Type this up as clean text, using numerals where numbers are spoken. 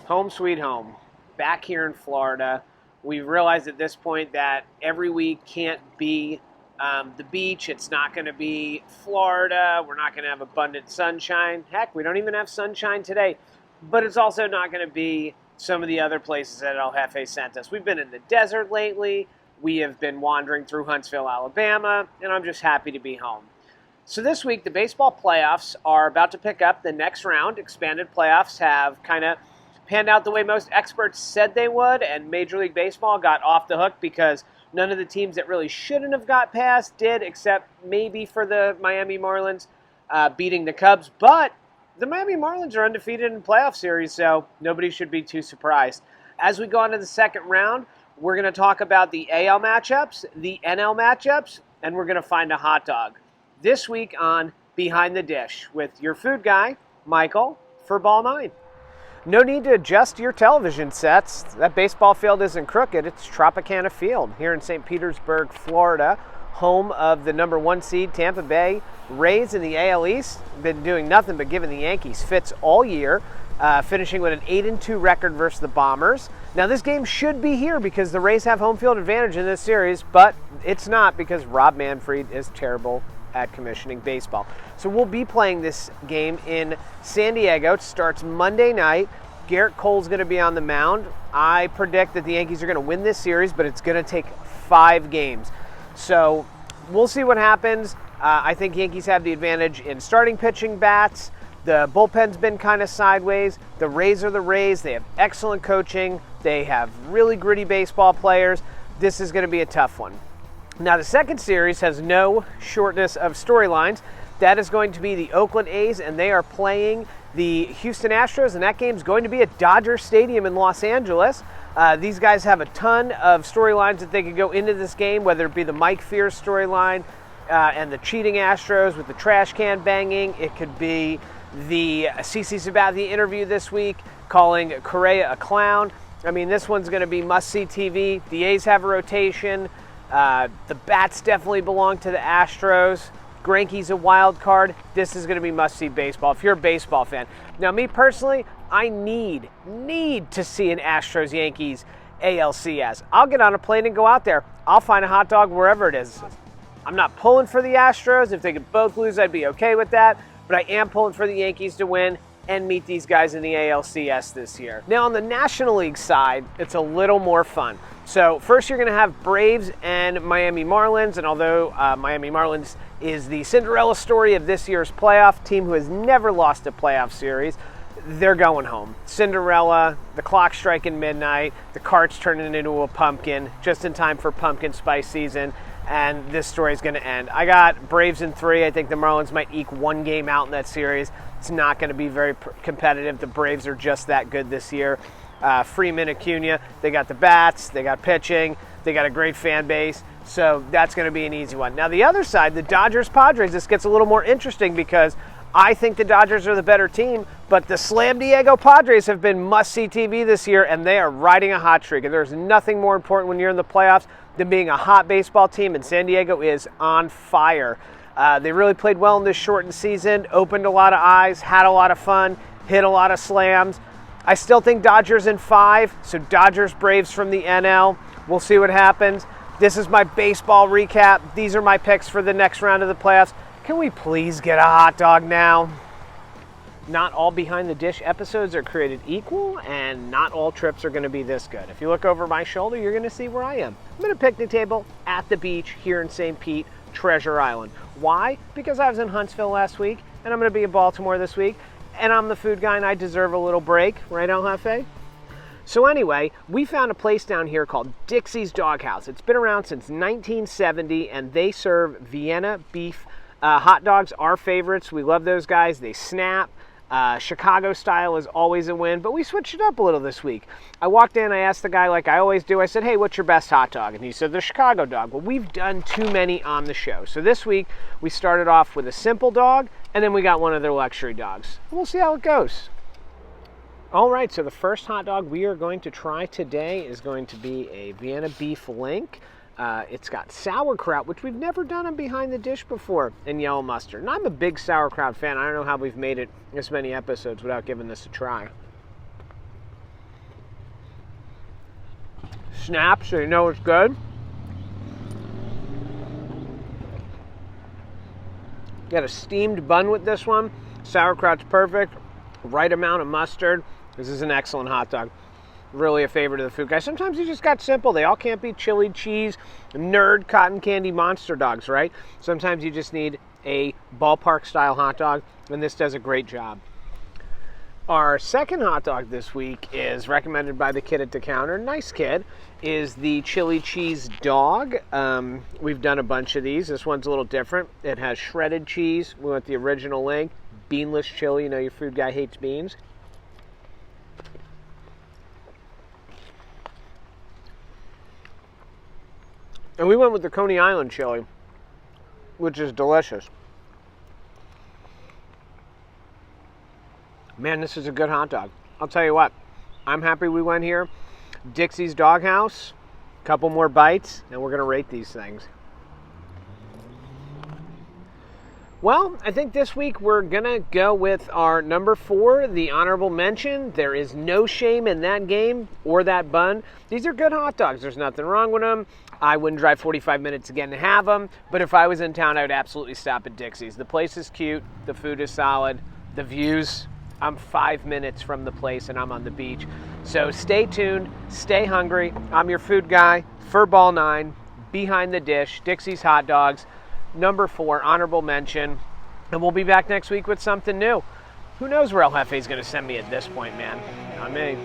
home sweet home, back here in Florida. We've realized at this point that every week can't be the beach. It's not going to be Florida. We're not going to have abundant sunshine. Heck, we don't even have sunshine today. But it's also not going to be some of the other places that El Jefe sent us. We've been in the desert lately. We have been wandering through Huntsville, Alabama, and I'm just happy to be home. So this week, the baseball playoffs are about to pick up the next round. Expanded playoffs have kind of panned out the way most experts said they would, and Major League Baseball got off the hook because none of the teams that really shouldn't have got past did, except maybe for the Miami Marlins beating the Cubs. But the Miami Marlins are undefeated in playoff series, so nobody should be too surprised. As we go on to the second round, we're going to talk about the AL matchups, the NL matchups, and we're going to find a hot dog. This week on Behind the Dish with your food guy, Michael, for Ballnine. No need to adjust your television sets. That baseball field isn't crooked. It's Tropicana Field here in St. Petersburg, Florida, home of the number 1 seed Tampa Bay Rays in the AL East. Been doing nothing but giving the Yankees fits all year, finishing with an 8-2 record versus the Bombers. Now this game should be here because the Rays have home field advantage in this series, but it's not because Rob Manfred is terrible at commissioning baseball. So we'll be playing this game in San Diego. It starts Monday night. Garrett Cole's going to be on the mound. I predict that the Yankees are going to win this series, but it's going to take 5 games. So we'll see what happens. I think Yankees have the advantage in starting pitching bats. The bullpen's been kind of sideways. The Rays are the Rays. They have excellent coaching. They have really gritty baseball players. This is going to be a tough one. Now, the second series has no shortness of storylines. That is going to be the Oakland A's, and they are playing the Houston Astros, and that game's going to be at Dodger Stadium in Los Angeles. These guys have a ton of storylines that they could go into this game, whether it be the Mike Fierce storyline and the cheating Astros with the trash can banging. It could be the CC Sabathia interview this week calling Correa a clown. I mean, this one's going to be must-see TV. The A's have a rotation. The bats definitely belong to the Astros. Greinke's a wild card. This is going to be must-see baseball if you're a baseball fan. Now, me personally, I need to see an Astros-Yankees ALCS. I'll get on a plane and go out there. I'll find a hot dog wherever it is. I'm not pulling for the Astros. If they could both lose, I'd be okay with that. But I am pulling for the Yankees to win and meet these guys in the ALCS this year. Now, on the National League side, it's a little more fun. So first you're going to have Braves and Miami Marlins, and although Miami Marlins is the Cinderella story of this year's playoff team who has never lost a playoff series, they're going home. Cinderella, the clock striking midnight, the cart's turning into a pumpkin, just in time for pumpkin spice season, and this story is going to end. I got Braves in 3. I think the Marlins might eke 1 game out in that series. It's not going to be very competitive. The Braves are just that good this year. Freeman, Acuna, they got the bats, they got pitching, they got a great fan base, so that's going to be an easy one. Now the other side, the Dodgers-Padres, this gets a little more interesting because I think the Dodgers are the better team, but the Slam Diego Padres have been must-see TV this year, and they are riding a hot streak, and there's nothing more important when you're in the playoffs than being a hot baseball team, and San Diego is on fire. They really played well in this shortened season, opened a lot of eyes, had a lot of fun, hit a lot of slams. I still think Dodgers in 5, so Dodgers, Braves from the NL. We'll see what happens. This is my baseball recap. These are my picks for the next round of the playoffs. Can we please get a hot dog now? Not all Behind the Dish episodes are created equal, and not all trips are going to be this good. If you look over my shoulder, you're going to see where I am. I'm at a picnic table at the beach here in St. Pete, Treasure Island. Why? Because I was in Huntsville last week, and I'm going to be in Baltimore this week. And I'm the food guy, and I deserve a little break, right, El Jefe? So anyway, we found a place down here called Dixie's Doghouse. It's been around since 1970, and they serve Vienna beef hot dogs, our favorites. We love those guys. They snap. Chicago style is always a win, but we switched it up a little this week. I walked in, I asked the guy like I always do, I said, hey, what's your best hot dog? And he said, the Chicago dog. Well, we've done too many on the show. So this week, we started off with a simple dog, and then we got one of their luxury dogs. We'll see how it goes. All right, so the first hot dog we are going to try today is going to be a Vienna beef link. It's got sauerkraut, which we've never done on Behind the Dish before, and yellow mustard. And I'm a big sauerkraut fan. I don't know how we've made it this many episodes without giving this a try. snap so you know it's good. Got a steamed bun with this one. Sauerkraut's perfect. Right amount of mustard. This is an excellent hot dog. Really a favorite of the food guys. Sometimes you just got simple. They all can't be chili cheese, nerd, cotton candy monster dogs, right? Sometimes you just need a ballpark style hot dog, and this does a great job. Our second hot dog this week is recommended by the kid at the counter. Nice kid. Is the chili cheese dog. We've done a bunch of these. This one's a little different. It has shredded cheese. We went the original link. Beanless chili. You know your food guy hates beans. And we went with the Coney Island chili, which is delicious. Man, this is a good hot dog. I'll tell you what, I'm happy we went here. Dixie's Doghouse, a couple more bites, and we're going to rate these things. Well, I think this week we're going to go with our number 4, the honorable mention. There is no shame in that game or that bun. These are good hot dogs. There's nothing wrong with them. I wouldn't drive 45 minutes again to have them, but if I was in town, I would absolutely stop at Dixie's. The place is cute. The food is solid. The views, I'm 5 minutes from the place and I'm on the beach. So stay tuned. Stay hungry. I'm your food guy for Ballnine, behind the dish, Dixie's Hot Dogs. Number 4, honorable mention. And we'll be back next week with something new. Who knows where El Jefe's going to send me at this point, man? Not me.